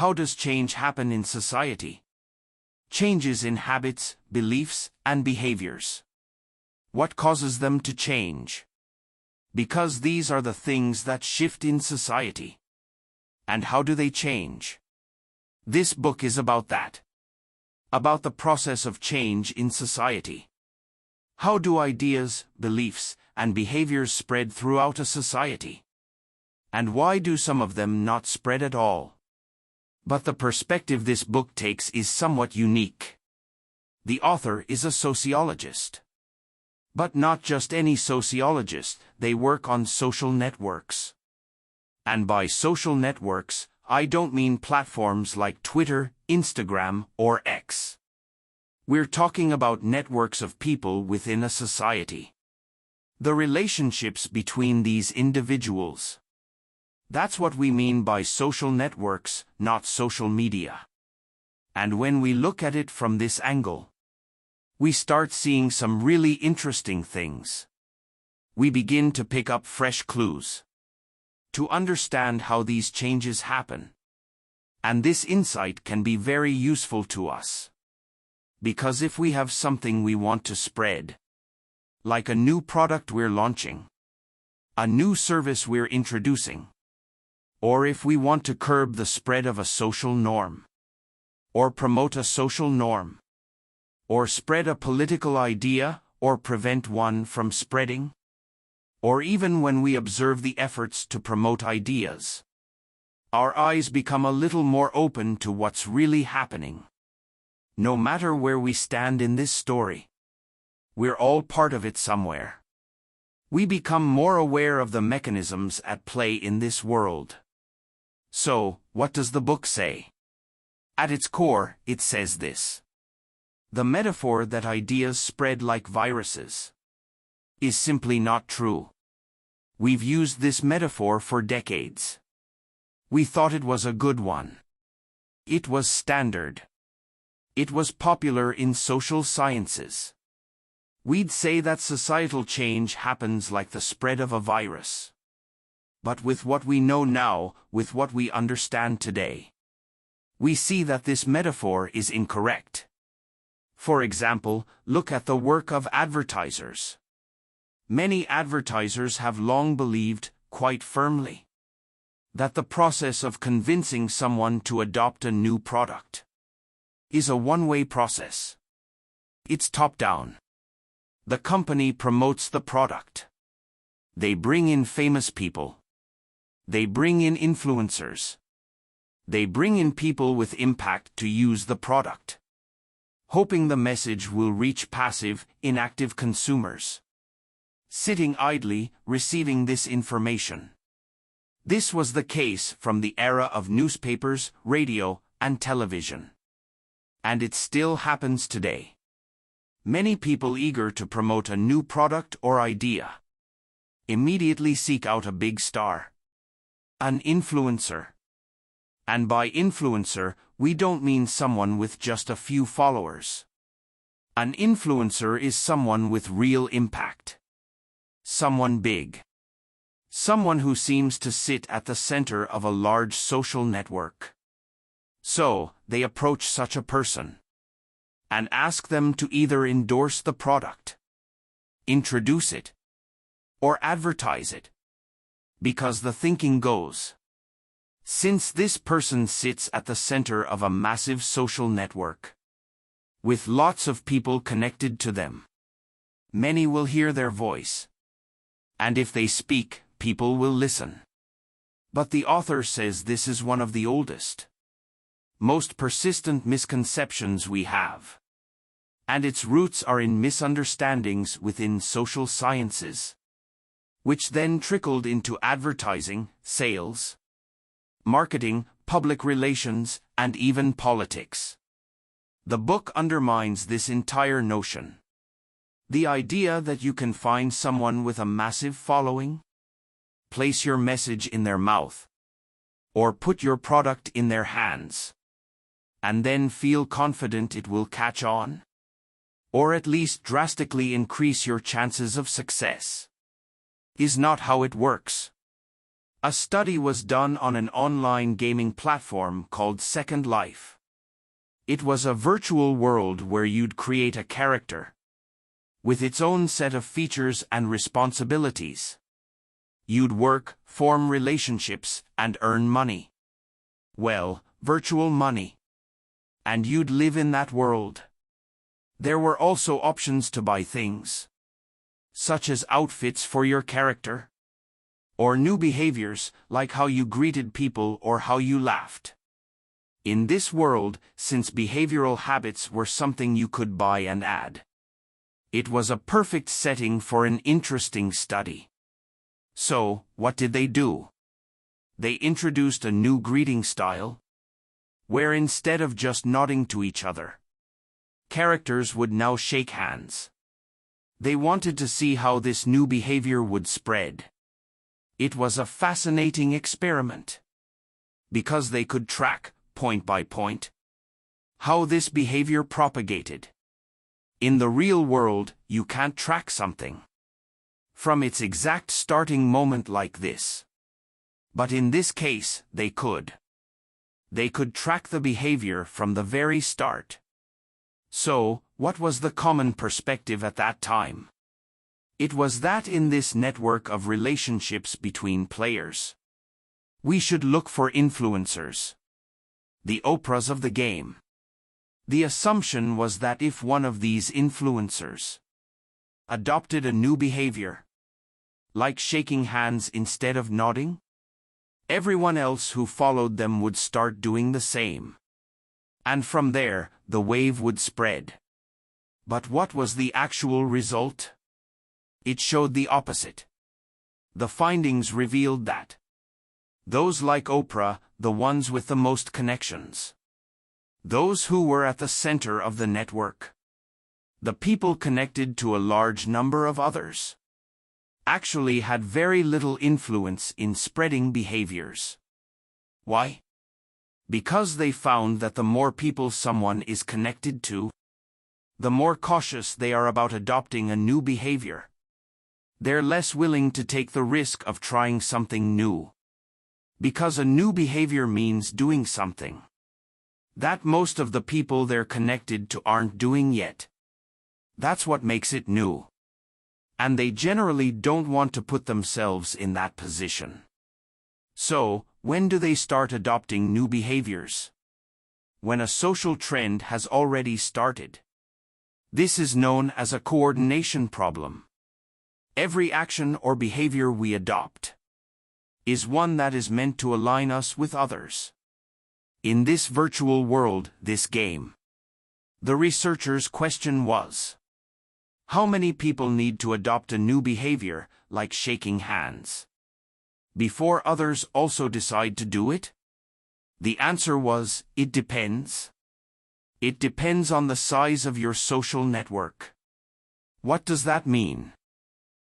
How does change happen in society? Changes in habits, beliefs, and behaviors. What causes them to change? Because these are the things that shift in society. And how do they change? This book is about that. About the process of change in society. How do ideas, beliefs, and behaviors spread throughout a society? And why do some of them not spread at all? But the perspective this book takes is somewhat unique. The author is a sociologist. But not just any sociologist, they work on social networks. And by social networks, I don't mean platforms like Twitter, Instagram, or X. We're talking about networks of people within a society. The relationships between these individuals. That's what we mean by social networks, not social media. And when we look at it from this angle, we start seeing some really interesting things. We begin to pick up fresh clues to understand how these changes happen. And this insight can be very useful to us. Because if we have something we want to spread, like a new product we're launching, a new service we're introducing, or if we want to curb the spread of a social norm, or promote a social norm, or spread a political idea, or prevent one from spreading, or even when we observe the efforts to promote ideas, our eyes become a little more open to what's really happening. No matter where we stand in this story, we're all part of it somewhere. We become more aware of the mechanisms at play in this world. So, what does the book say? At its core, it says this. The metaphor that ideas spread like viruses is simply not true. We've used this metaphor for decades. We thought it was a good one. It was standard. It was popular in social sciences. We'd say that societal change happens like the spread of a virus. But with what we know now, with what we understand today, we see that this metaphor is incorrect. For example, look at the work of advertisers. Many advertisers have long believed, quite firmly, that the process of convincing someone to adopt a new product is a one-way process. It's top-down. The company promotes the product. They bring in famous people. They bring in influencers. They bring in people with impact to use the product, hoping the message will reach passive, inactive consumers, sitting idly, receiving this information. This was the case from the era of newspapers, radio, and television. And it still happens today. Many people eager to promote a new product or idea immediately seek out a big star, an influencer. And by influencer, we don't mean someone with just a few followers. An influencer is someone with real impact. Someone big. Someone who seems to sit at the center of a large social network. So, they approach such a person and ask them to either endorse the product, introduce it, or advertise it. Because the thinking goes, since this person sits at the center of a massive social network, with lots of people connected to them, many will hear their voice. And if they speak, people will listen. But the author says this is one of the oldest, most persistent misconceptions we have. And its roots are in misunderstandings within social sciences, which then trickled into advertising, sales, marketing, public relations, and even politics. The book undermines this entire notion. The idea that you can find someone with a massive following, place your message in their mouth, or put your product in their hands, and then feel confident it will catch on, or at least drastically increase your chances of success, is not how it works. A study was done on an online gaming platform called Second Life. It was a virtual world where you'd create a character with its own set of features and responsibilities. You'd work, form relationships, and earn money. Well, virtual money. And you'd live in that world. There were also options to buy things, such as outfits for your character, or new behaviors, like how you greeted people or how you laughed. In this world, since behavioral habits were something you could buy and add, it was a perfect setting for an interesting study. So, what did they do? They introduced a new greeting style, where instead of just nodding to each other, characters would now shake hands. They wanted to see how this new behavior would spread. It was a fascinating experiment, because they could track, point by point, how this behavior propagated. In the real world, you can't track something from its exact starting moment like this. But in this case, they could. They could track the behavior from the very start. So, what was the common perspective at that time? It was that in this network of relationships between players, we should look for influencers, the Oprahs of the game. The assumption was that if one of these influencers adopted a new behavior, like shaking hands instead of nodding, everyone else who followed them would start doing the same. And from there, the wave would spread. But what was the actual result? It showed the opposite. The findings revealed that those like Oprah, the ones with the most connections, those who were at the center of the network, the people connected to a large number of others, actually had very little influence in spreading behaviors. Why? Because they found that the more people someone is connected to, the more cautious they are about adopting a new behavior. They're less willing to take the risk of trying something new, because a new behavior means doing something that most of the people they're connected to aren't doing yet. That's what makes it new. And they generally don't want to put themselves in that position. So, when do they start adopting new behaviors? When a social trend has already started. This is known as a coordination problem. Every action or behavior we adopt is one that is meant to align us with others. In this virtual world, this game, the researchers' question was, how many people need to adopt a new behavior, like shaking hands, before others also decide to do it? The answer was, it depends. It depends on the size of your social network. What does that mean?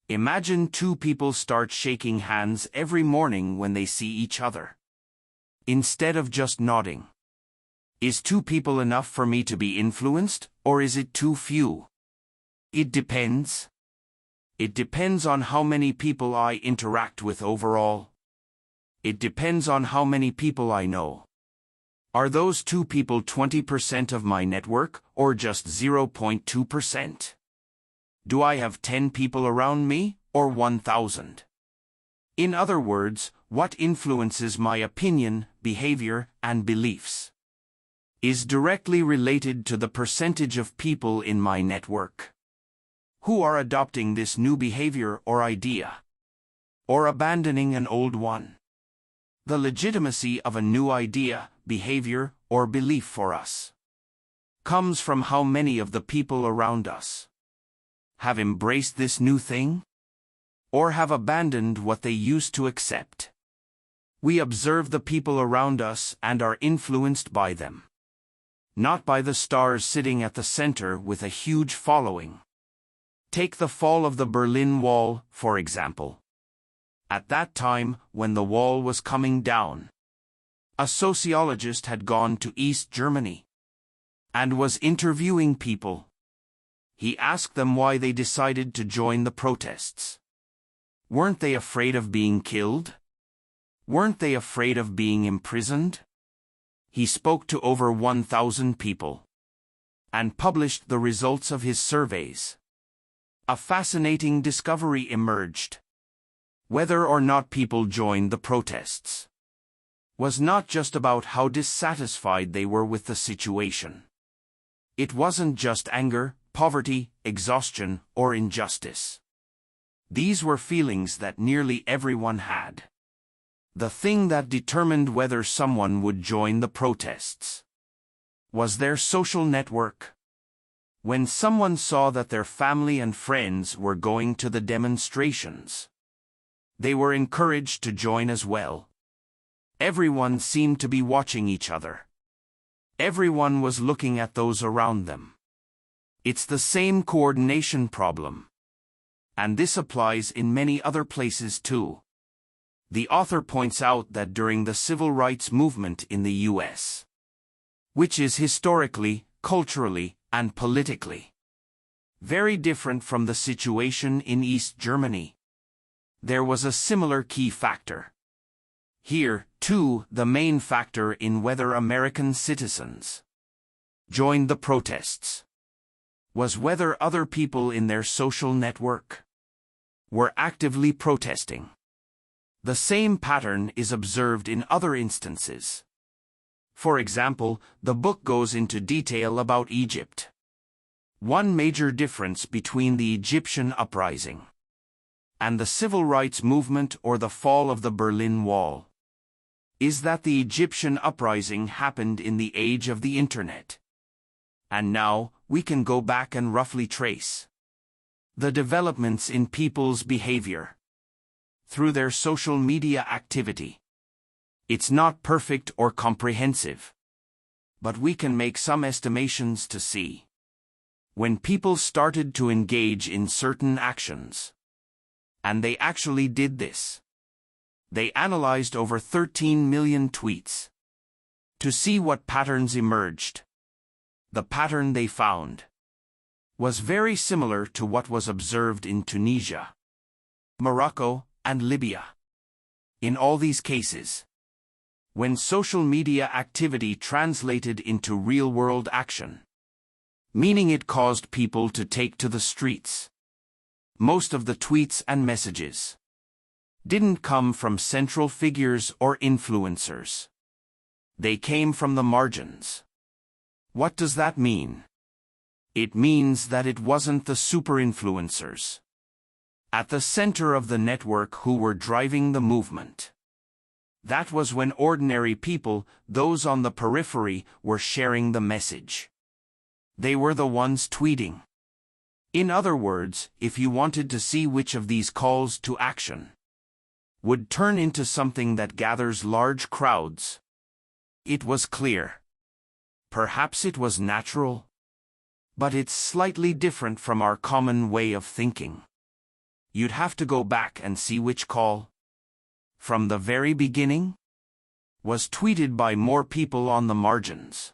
Imagine two people start shaking hands every morning when they see each other, instead of just nodding. Is 2 people enough for me to be influenced, or is it too few? It depends. It depends on how many people I interact with overall. It depends on how many people I know. Are those 2 people 20% of my network, or just 0.2%? Do I have 10 people around me, or 1,000? In other words, what influences my opinion, behavior, and beliefs is directly related to the percentage of people in my network who are adopting this new behavior or idea, or abandoning an old one. The legitimacy of a new idea, behavior, or belief for us comes from how many of the people around us have embraced this new thing, or have abandoned what they used to accept. We observe the people around us and are influenced by them, not by the stars sitting at the center with a huge following. Take the fall of the Berlin Wall, for example. At that time, when the wall was coming down, a sociologist had gone to East Germany and was interviewing people. He asked them why they decided to join the protests. Weren't they afraid of being killed? Weren't they afraid of being imprisoned? He spoke to over 1,000 people and published the results of his surveys. A fascinating discovery emerged. Whether or not people joined the protests was not just about how dissatisfied they were with the situation. It wasn't just anger, poverty, exhaustion, or injustice. These were feelings that nearly everyone had. The thing that determined whether someone would join the protests was their social network. When someone saw that their family and friends were going to the demonstrations, they were encouraged to join as well. Everyone seemed to be watching each other. Everyone was looking at those around them. It's the same coordination problem. And this applies in many other places too. The author points out that during the civil rights movement in the US, which is historically, culturally, and politically very different from the situation in East Germany, there was a similar key factor. Here, too, the main factor in whether American citizens joined the protests was whether other people in their social network were actively protesting. The same pattern is observed in other instances. For example, the book goes into detail about Egypt. One major difference between the Egyptian uprising and the civil rights movement or the fall of the Berlin Wall is that the Egyptian uprising happened in the age of the Internet. And now, we can go back and roughly trace the developments in people's behavior through their social media activity. It's not perfect or comprehensive, but we can make some estimations to see when people started to engage in certain actions. And they actually did this. They analyzed over 13 million tweets to see what patterns emerged. The pattern they found was very similar to what was observed in Tunisia, Morocco, and Libya. In all these cases, when social media activity translated into real-world action, meaning it caused people to take to the streets, most of the tweets and messages didn't come from central figures or influencers. They came from the margins. What does that mean? It means that it wasn't the super-influencers at the center of the network who were driving the movement. That was when ordinary people, those on the periphery, were sharing the message. They were the ones tweeting. In other words, if you wanted to see which of these calls to action would turn into something that gathers large crowds, it was clear. Perhaps it was natural, but it's slightly different from our common way of thinking. You'd have to go back and see which call, from the very beginning, was tweeted by more people on the margins.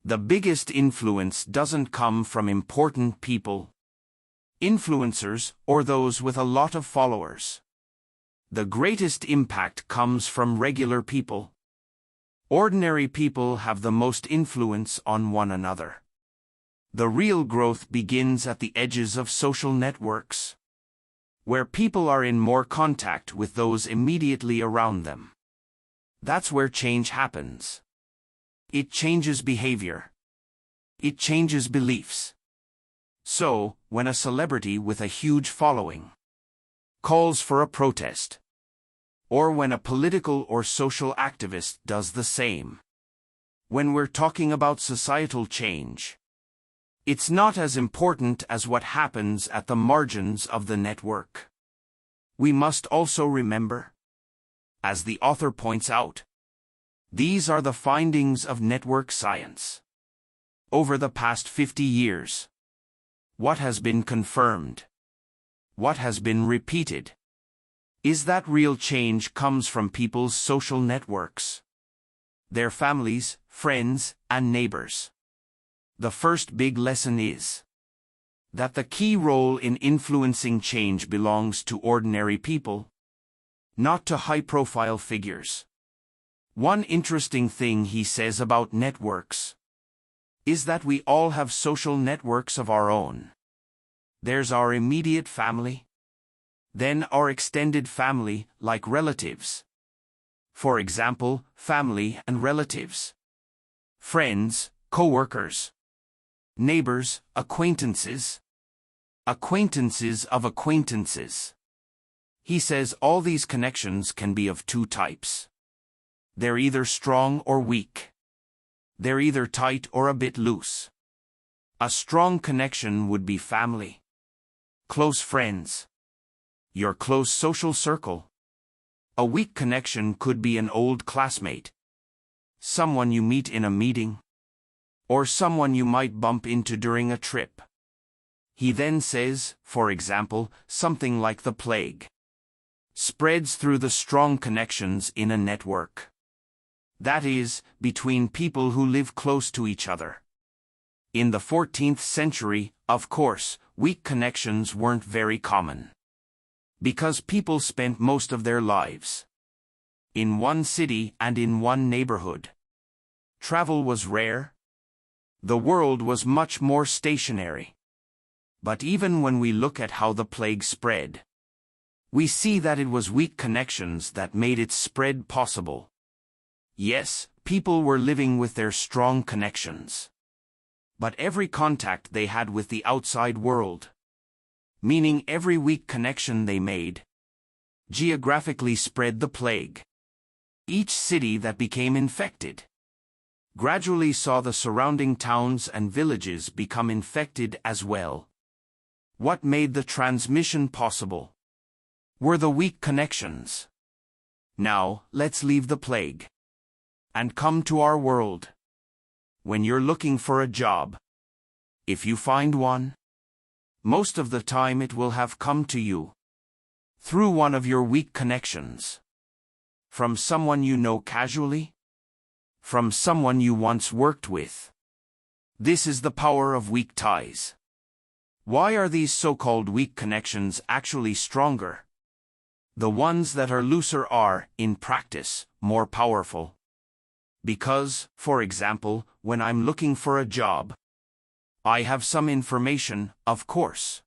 The biggest influence doesn't come from important people, influencers, or those with a lot of followers. The greatest impact comes from regular people. Ordinary people have the most influence on one another. The real growth begins at the edges of social networks, where people are in more contact with those immediately around them. That's where change happens. It changes behavior. It changes beliefs. So, when a celebrity with a huge following calls for a protest, or when a political or social activist does the same, when we're talking about societal change, it's not as important as what happens at the margins of the network. We must also remember, as the author points out, these are the findings of network science. Over the past 50 years, what has been confirmed? What has been repeated? Is that real change comes from people's social networks, their families, friends, and neighbors. The first big lesson is that the key role in influencing change belongs to ordinary people, not to high-profile figures. One interesting thing he says about networks is that we all have social networks of our own. There's our immediate family, then our extended family, like relatives. For example, family and relatives. Friends, co-workers. Neighbors, acquaintances. Acquaintances of acquaintances. He says all these connections can be of two types. They're either strong or weak. They're either tight or a bit loose. A strong connection would be family. Close friends. Your close social circle. A weak connection could be an old classmate. Someone you meet in a meeting. Or someone you might bump into during a trip. He then says, for example, something like the plague spreads through the strong connections in a network. That is, between people who live close to each other. In the 14th century, of course, weak connections weren't very common. Because people spent most of their lives in one city and in one neighborhood. Travel was rare. The world was much more stationary. But even when we look at how the plague spread, we see that it was weak connections that made its spread possible. Yes, people were living with their strong connections. But every contact they had with the outside world, meaning every weak connection they made, geographically spread the plague. Each city that became infected gradually saw the surrounding towns and villages become infected as well. What made the transmission possible were the weak connections. Now, let's leave the plague and come to our world. When you're looking for a job, if you find one, most of the time it will have come to you through one of your weak connections. From someone you know casually, from someone you once worked with. This is the power of weak ties. Why are these so-called weak connections actually stronger? The ones that are looser are, in practice, more powerful. Because, for example, when I'm looking for a job, I have some information, of course.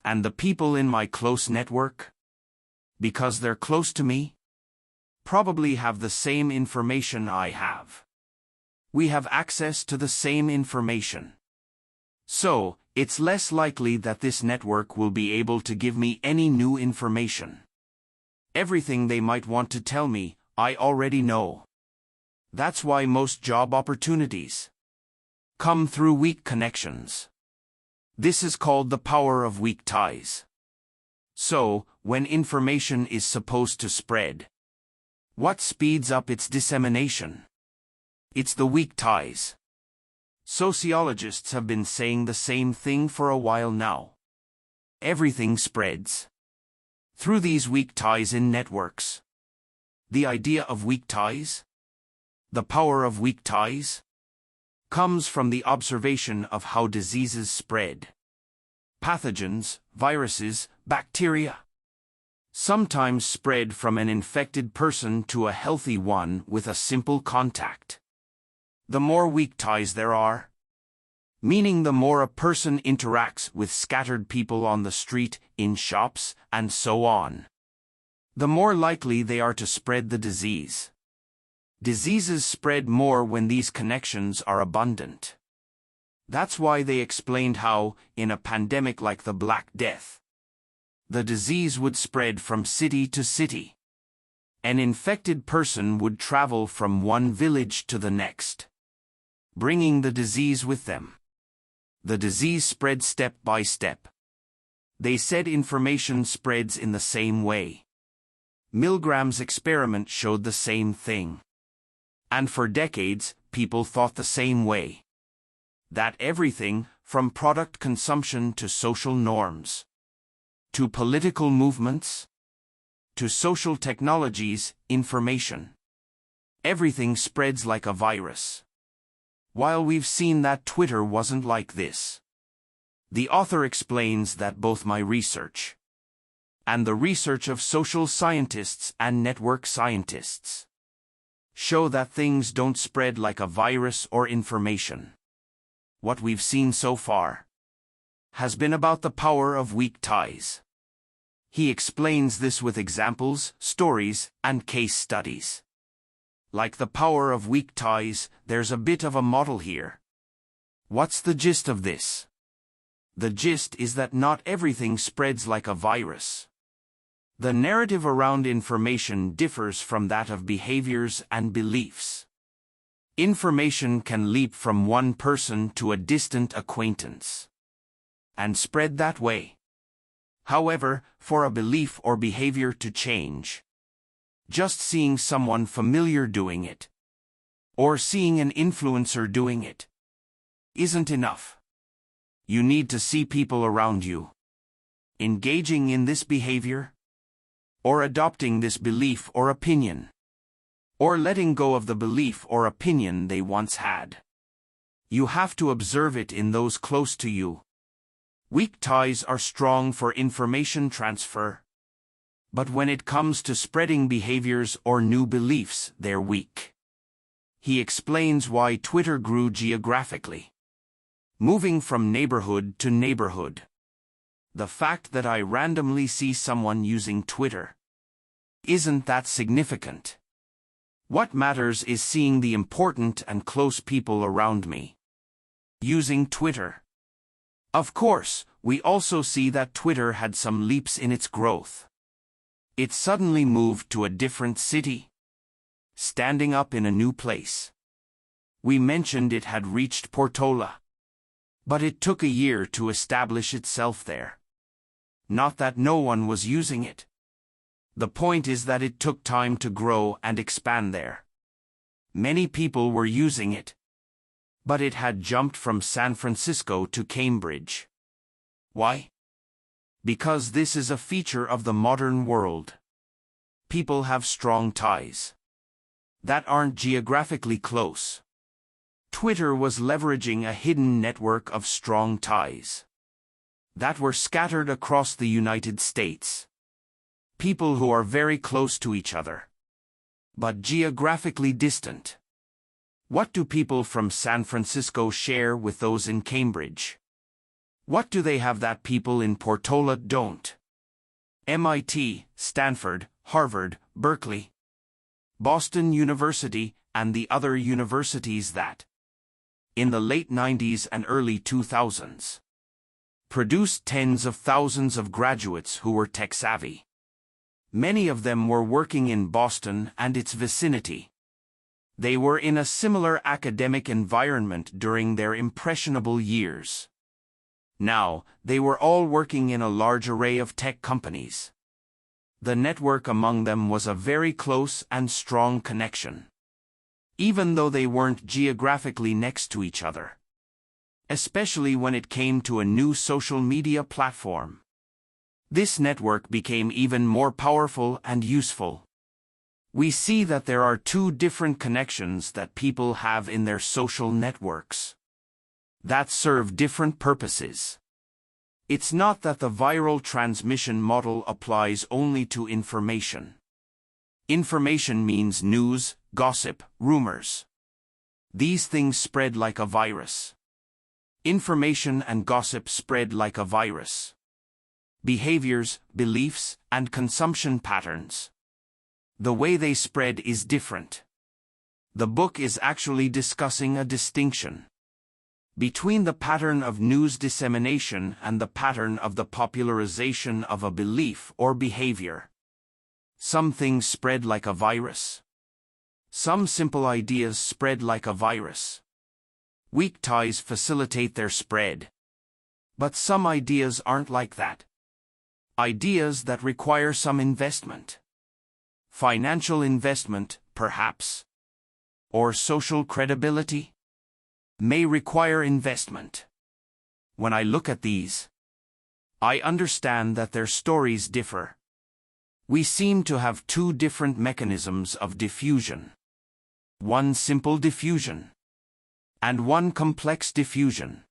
And the people in my close network, because they're close to me, probably have the same information I have. We have access to the same information. So, it's less likely that this network will be able to give me any new information. Everything they might want to tell me, I already know. That's why most job opportunities come through weak connections. This is called the power of weak ties. So, when information is supposed to spread, what speeds up its dissemination? It's the weak ties. Sociologists have been saying the same thing for a while now. Everything spreads through these weak ties in networks. The idea of weak ties, the power of weak ties, comes from the observation of how diseases spread. Pathogens, viruses, bacteria, sometimes spread from an infected person to a healthy one with a simple contact. The more weak ties there are, meaning the more a person interacts with scattered people on the street, in shops, and so on, the more likely they are to spread the disease. Diseases spread more when these connections are abundant. That's why they explained how, in a pandemic like the Black Death, the disease would spread from city to city. An infected person would travel from one village to the next, bringing the disease with them. The disease spread step by step. They said information spreads in the same way. Milgram's experiment showed the same thing. And for decades, people thought the same way. That everything, from product consumption to social norms, to political movements, to social technologies, information, everything spreads like a virus. While we've seen that Twitter wasn't like this. The author explains that both my research and the research of social scientists and network scientists show that things don't spread like a virus or information. What we've seen so far has been about the power of weak ties. He explains this with examples, stories, and case studies. Like the power of weak ties, there's a bit of a model here. What's the gist of this? The gist is that not everything spreads like a virus. The narrative around information differs from that of behaviors and beliefs. Information can leap from one person to a distant acquaintance and spread that way. However, for a belief or behavior to change, just seeing someone familiar doing it, or seeing an influencer doing it, isn't enough. You need to see people around you engaging in this behavior, or adopting this belief or opinion, or letting go of the belief or opinion they once had. You have to observe it in those close to you. Weak ties are strong for information transfer, but when it comes to spreading behaviors or new beliefs, they're weak. He explains why Twitter grew geographically, moving from neighborhood to neighborhood. The fact that I randomly see someone using Twitter isn't that significant. What matters is seeing the important and close people around me using Twitter. Of course, we also see that Twitter had some leaps in its growth. It suddenly moved to a different city, standing up in a new place. We mentioned it had reached Portola, but it took a year to establish itself there. Not that no one was using it. The point is that it took time to grow and expand there. Many people were using it, but it had jumped from San Francisco to Cambridge. Why? Because this is a feature of the modern world. People have strong ties that aren't geographically close. Twitter was leveraging a hidden network of strong ties that were scattered across the United States. People who are very close to each other, but geographically distant. What do people from San Francisco share with those in Cambridge? What do they have that people in Portola don't? MIT, Stanford, Harvard, Berkeley, Boston University, and the other universities that, in the late 90s and early 2000s, produced tens of thousands of graduates who were tech-savvy. Many of them were working in Boston and its vicinity. They were in a similar academic environment during their impressionable years. Now, they were all working in a large array of tech companies. The network among them was a very close and strong connection, even though they weren't geographically next to each other. Especially when it came to a new social media platform. This network became even more powerful and useful. We see that there are two different connections that people have in their social networks that serve different purposes. It's not that the viral transmission model applies only to information. Information means news, gossip, rumors. These things spread like a virus. Information and gossip spread like a virus. Behaviors, beliefs, and consumption patterns, the way they spread is different. The book is actually discussing a distinction between the pattern of news dissemination and the pattern of the popularization of a belief or behavior. Some things spread like a virus. Some simple ideas spread like a virus. Weak ties facilitate their spread. But some ideas aren't like that. Ideas that require some investment. Financial investment, perhaps, or social credibility, may require investment. When I look at these, I understand that their stories differ. We seem to have two different mechanisms of diffusion. One simple diffusion, and one complex diffusion.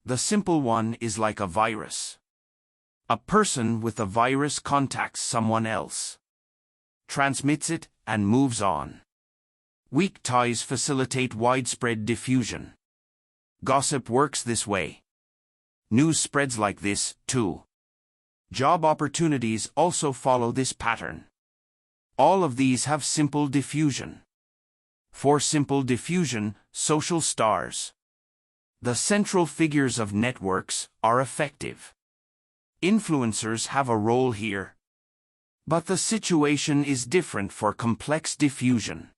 The simple one is like a virus. A person with a virus contacts someone else, transmits it, and moves on. Weak ties facilitate widespread diffusion. Gossip works this way. News spreads like this, too. Job opportunities also follow this pattern. All of these have simple diffusion. For simple diffusion, social stars, the central figures of networks, are effective. Influencers have a role here. But the situation is different for complex diffusion.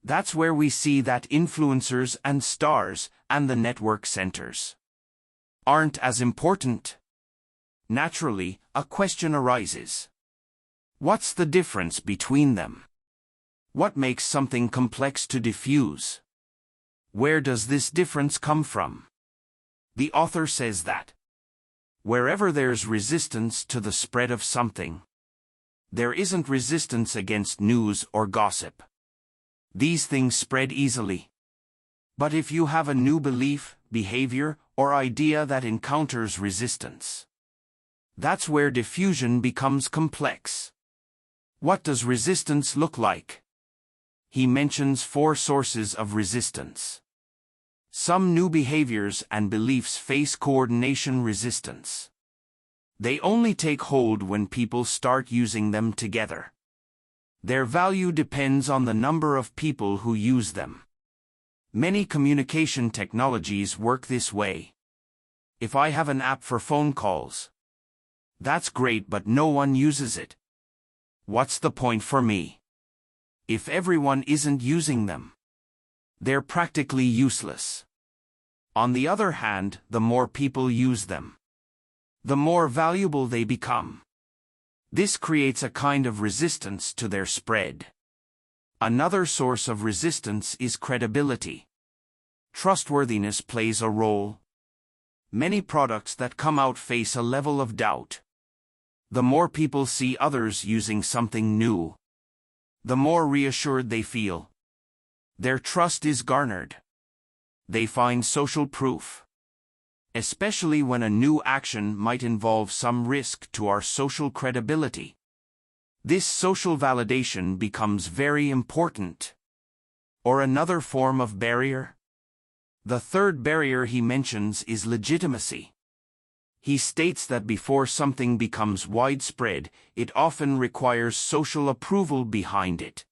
That's where we see that influencers and stars and the network centers aren't as important. Naturally, a question arises. What's the difference between them? What makes something complex to diffuse? Where does this difference come from? The author says that wherever there's resistance to the spread of something, there isn't resistance against news or gossip. These things spread easily. But if you have a new belief, behavior, or idea that encounters resistance, that's where diffusion becomes complex. What does resistance look like? He mentions 4 sources of resistance. Some new behaviors and beliefs face coordination resistance. They only take hold when people start using them together. Their value depends on the number of people who use them. Many communication technologies work this way. If I have an app for phone calls, that's great, but no one uses it. What's the point for me? If everyone isn't using them, they're practically useless. On the other hand, the more people use them, the more valuable they become. This creates a kind of resistance to their spread. Another source of resistance is credibility. Trustworthiness plays a role. Many products that come out face a level of doubt. The more people see others using something new, the more reassured they feel. Their trust is garnered. They find social proof, especially when a new action might involve some risk to our social credibility. This social validation becomes very important. Or another form of barrier? The third barrier he mentions is legitimacy. He states that before something becomes widespread, it often requires social approval behind it.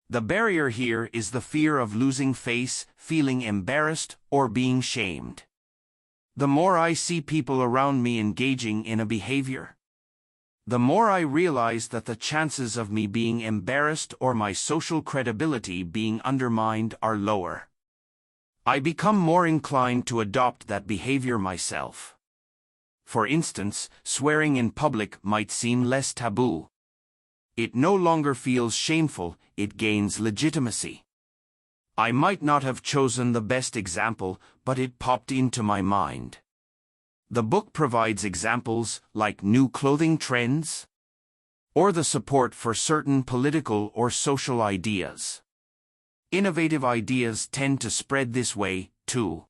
The barrier here is the fear of losing face, feeling embarrassed, or being shamed. The more I see people around me engaging in a behavior, the more I realize that the chances of me being embarrassed or my social credibility being undermined are lower. I become more inclined to adopt that behavior myself. For instance, swearing in public might seem less taboo. It no longer feels shameful, it gains legitimacy. I might not have chosen the best example, but it popped into my mind. The book provides examples like new clothing trends, or the support for certain political or social ideas. Innovative ideas tend to spread this way, too.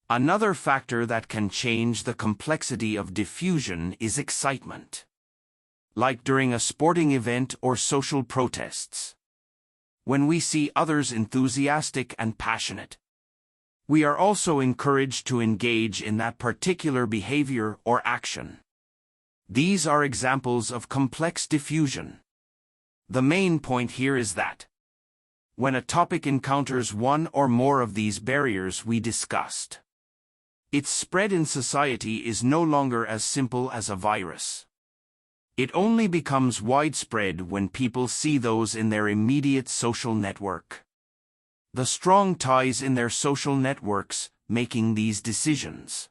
Another factor that can change the complexity of diffusion is excitement. Like during a sporting event or social protests. When we see others enthusiastic and passionate, we are also encouraged to engage in that particular behavior or action. These are examples of complex diffusion. The main point here is that when a topic encounters one or more of these barriers we discussed, its spread in society is no longer as simple as a virus. It only becomes widespread when people see those in their immediate social network. The strong ties in their social networks, making these decisions.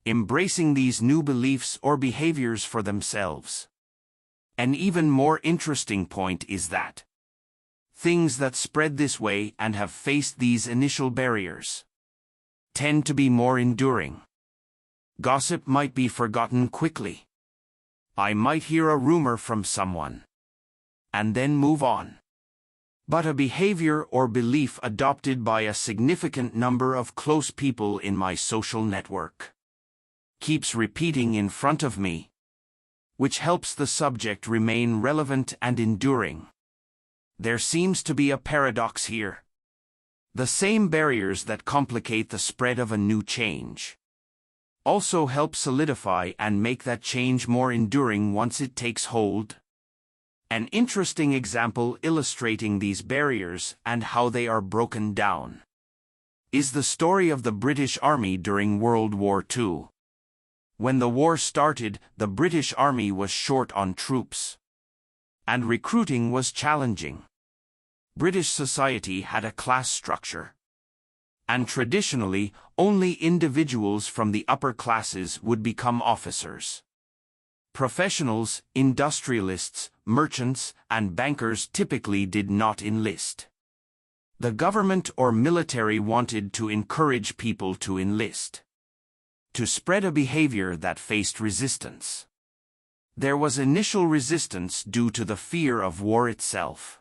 Embracing these new beliefs or behaviors for themselves. An even more interesting point is that things that spread this way and have faced these initial barriers tend to be more enduring. Gossip might be forgotten quickly. I might hear a rumor from someone and then move on. But a behavior or belief adopted by a significant number of close people in my social network keeps repeating in front of me, which helps the subject remain relevant and enduring. There seems to be a paradox here. The same barriers that complicate the spread of a new change also help solidify and make that change more enduring once it takes hold. An interesting example illustrating these barriers and how they are broken down is the story of the British Army during World War II. When the war started, the British Army was short on troops, and recruiting was challenging. British society had a class structure, and traditionally, only individuals from the upper classes would become officers. Professionals, industrialists, merchants, and bankers typically did not enlist. The government or military wanted to encourage people to enlist, to spread a behavior that faced resistance. There was initial resistance due to the fear of war itself.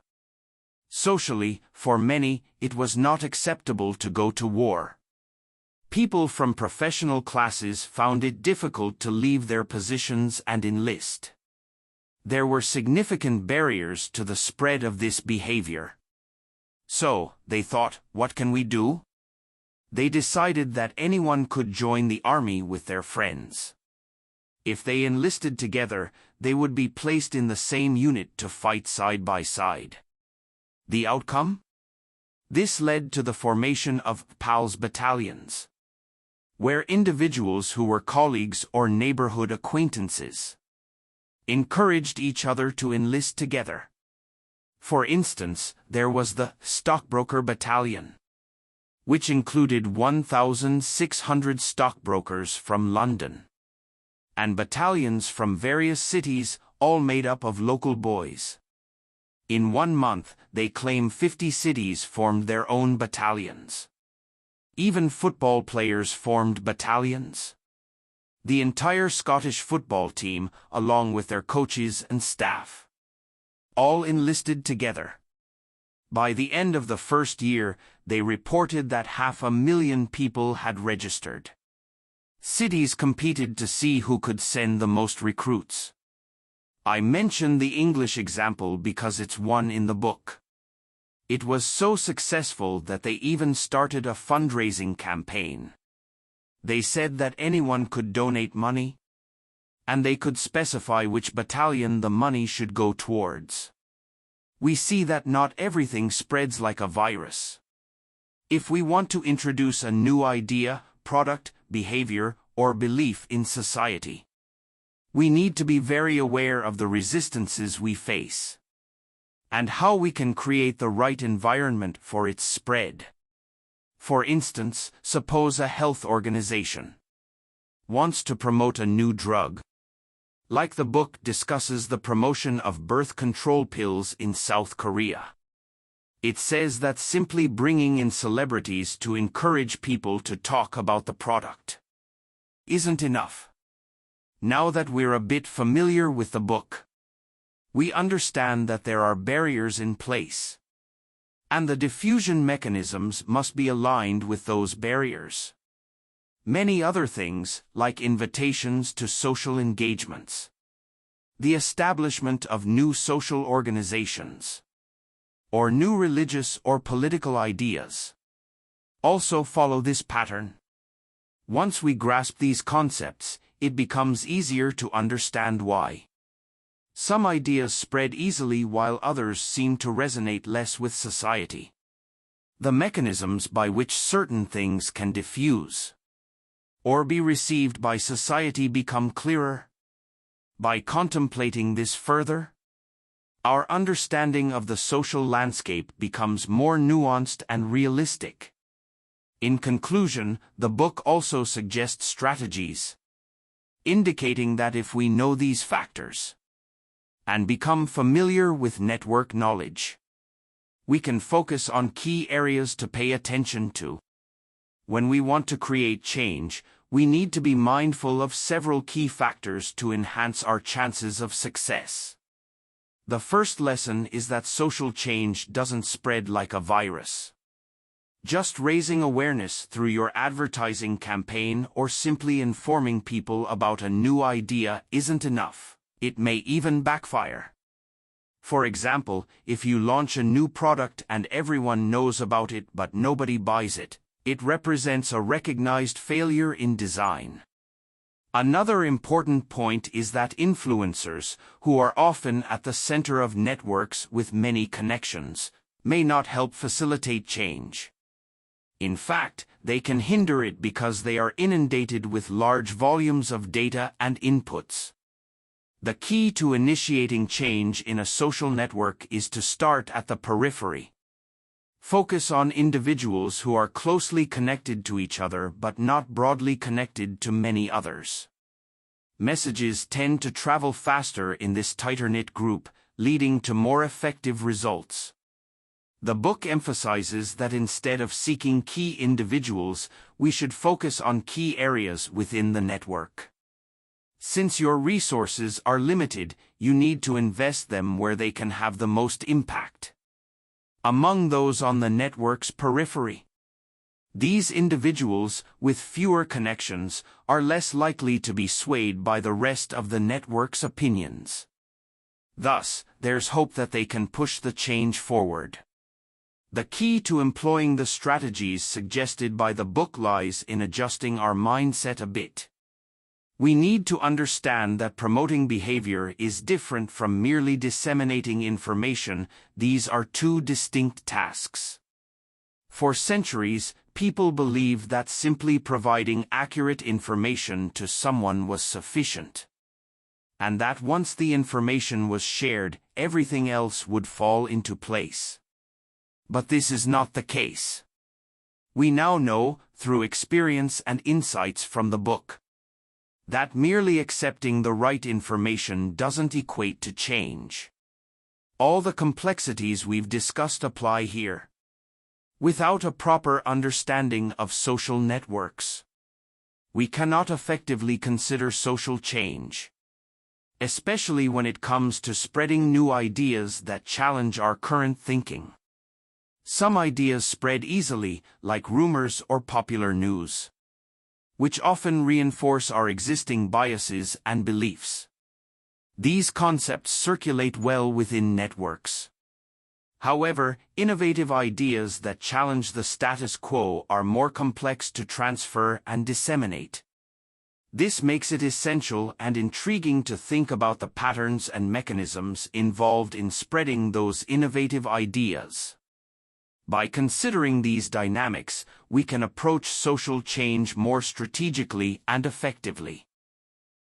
Socially, for many, it was not acceptable to go to war. People from professional classes found it difficult to leave their positions and enlist. There were significant barriers to the spread of this behavior. So, they thought, what can we do? They decided that anyone could join the army with their friends. If they enlisted together, they would be placed in the same unit to fight side by side. The outcome? This led to the formation of PALS battalions, where individuals who were colleagues or neighborhood acquaintances encouraged each other to enlist together. For instance, there was the Stockbroker Battalion, which included 1,600 stockbrokers from London, and battalions from various cities, all made up of local boys. In 1 month, they claim 50 cities formed their own battalions. Even football players formed battalions. The entire Scottish football team, along with their coaches and staff, all enlisted together. By the end of the first year, they reported that 500,000 people had registered. Cities competed to see who could send the most recruits. I mention the English example because it's one in the book. It was so successful that they even started a fundraising campaign. They said that anyone could donate money, and they could specify which battalion the money should go towards. We see that not everything spreads like a virus. If we want to introduce a new idea, product, behavior, or belief in society, we need to be very aware of the resistances we face, and how we can create the right environment for its spread. For instance, suppose a health organization wants to promote a new drug. Like the book discusses the promotion of birth control pills in South Korea. It says that simply bringing in celebrities to encourage people to talk about the product isn't enough. Now that we're a bit familiar with the book, we understand that there are barriers in place, and the diffusion mechanisms must be aligned with those barriers. Many other things, like invitations to social engagements, the establishment of new social organizations, or new religious or political ideas, also follow this pattern. Once we grasp these concepts, it becomes easier to understand why some ideas spread easily while others seem to resonate less with society. The mechanisms by which certain things can diffuse or be received by society become clearer. By contemplating this further, our understanding of the social landscape becomes more nuanced and realistic. In conclusion, the book also suggests strategies, indicating that if we know these factors and become familiar with network knowledge, we can focus on key areas to pay attention to. When we want to create change, we need to be mindful of several key factors to enhance our chances of success. The first lesson is that social change doesn't spread like a virus. Just raising awareness through your advertising campaign or simply informing people about a new idea isn't enough. It may even backfire. For example, if you launch a new product and everyone knows about it but nobody buys it, it represents a recognized failure in design. Another important point is that influencers, who are often at the center of networks with many connections, may not help facilitate change. In fact, they can hinder it because they are inundated with large volumes of data and inputs. The key to initiating change in a social network is to start at the periphery. Focus on individuals who are closely connected to each other but not broadly connected to many others. Messages tend to travel faster in this tighter-knit group, leading to more effective results. The book emphasizes that instead of seeking key individuals, we should focus on key areas within the network. Since your resources are limited, you need to invest them where they can have the most impact. Among those on the network's periphery, these individuals, with fewer connections, are less likely to be swayed by the rest of the network's opinions. Thus, there's hope that they can push the change forward. The key to employing the strategies suggested by the book lies in adjusting our mindset a bit. We need to understand that promoting behavior is different from merely disseminating information. These are two distinct tasks. For centuries, people believed that simply providing accurate information to someone was sufficient, and that once the information was shared, everything else would fall into place. But this is not the case. We now know, through experience and insights from the book, that merely accepting the right information doesn't equate to change. All the complexities we've discussed apply here. Without a proper understanding of social networks, we cannot effectively consider social change, especially when it comes to spreading new ideas that challenge our current thinking. Some ideas spread easily, like rumors or popular news, which often reinforce our existing biases and beliefs. These concepts circulate well within networks. However, innovative ideas that challenge the status quo are more complex to transfer and disseminate. This makes it essential and intriguing to think about the patterns and mechanisms involved in spreading those innovative ideas. By considering these dynamics, we can approach social change more strategically and effectively.